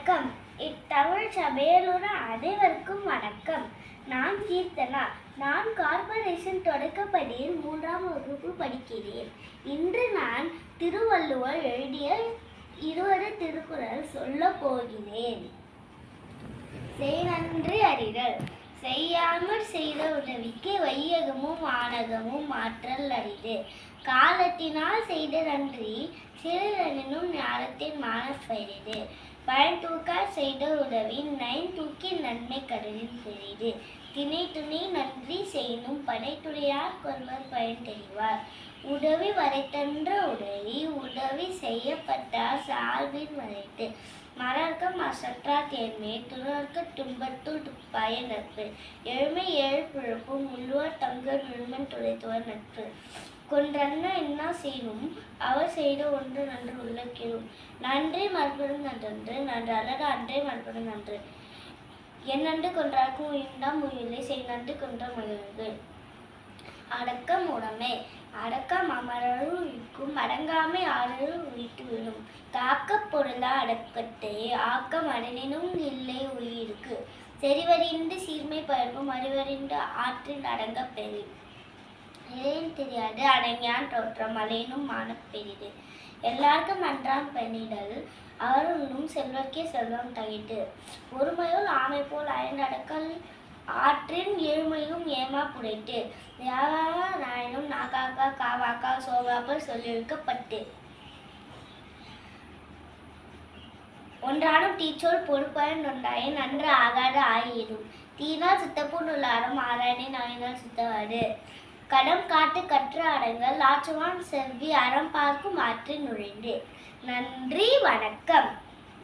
வணக்கம். இத்தமிழ் சபையிலுள்ள அனைவருக்கும் வணக்கம். நான் கீர்த்தனா. நான் கார்ப்பரேஷன் தொடக்கப்பள்ளியில் 3ஆம் வகுப்பு படிக்கிறேன். இன்று நான் திருவள்ளுவர் எழுதிய 20 திருக்குறள் சொல்ல போகிறேன். செய் நன்றி அறிதல். செய்யாமற் செய்த உதவிக்கு வையகமும் வானகமும் மாற்றல் அரிது. காலத்தினால் செய்த நன்றி சிறிதெனினும் ஞாலத்தின் மானப் பெரிது. பயன் தூக்கார் செய்த உதவி நயன் தூக்கி நன்மை கடலில் பெரிது. திணை துணை நன்றி செய்யினும் படைத்துடையார் கொள்வர் பயன் தெரிவார். உதவி வரைத்தன்ற உதவி உதவி செய்யப்பட்டார் சால்பின் வரைத்து. மறர்க்கம் அசற்றார் தேர்மே துணர்க்கு துன்பத்துள் துப்பாய நட்பு. எழுமை ஏழு பிழப்பும் உள்ளுவர் தங்கர் விழுமன் துளைத்துவர் நட்பு. கொன்றன்ன என்னா செய்யும் அவர் செய்த ஒன்று நன்று உள்ளக்கிரும். நன்றி மறுபடும் நன்றன்று நன்று அல்லது அன்றே மறுபடும் நன்று. என் நன்று கொன்றார்க்கும் உயிர்ந்தாம் உயிரை செய் நன்று கொன்ற மகிழ்வு. அடக்கம் உடைமை. அடக்கம் அமரருள் உயிர்க்கும் அடங்காமை ஆறருள் உயிர்த்து விடும். காக்கப் பொருளா அடக்கத்தை ஆக்கம் அடனினும் இல்லை உயிருக்கு. செறிவறிந்து சீர்மை பயிர்வும் அறிவறிந்து ஆற்றில் அடங்க பெரு. இளையன் தெரியாது அடங்கியான் தோற்றம் அலையினும் மானப் பெரிது. எல்லாருக்கும் நன்றான் பெண்ணிடல் அவருள்ளும் செல்வர்க்கே செல்வம் தகிட்டு. ஒருமையுள் ஆமை போல் அயர்ந்தடக்கல் ஆற்றின் ஏழ்மையும் ஏமா புடைத்து. நாயனும் நாகாக்கா காவாக்கா சோகாப்பல் சொல்லியிருக்கப்பட்டு. ஒன்றானும் தீச்சொல் பொறுப்பயன் நொண்டாயின் நன்று ஆகாத ஆயிரும். தீனால் சித்தப்பூன் உள்ளாரும் ஆராயணை நாயினால் சித்தவாடு. கடம் காட்டு கற்று அடங்கல் ஆற்றுவான் செவ்வி அறம் பார்க்கும் ஆற்றில் நுழைந்து. நன்றி, வணக்கம்.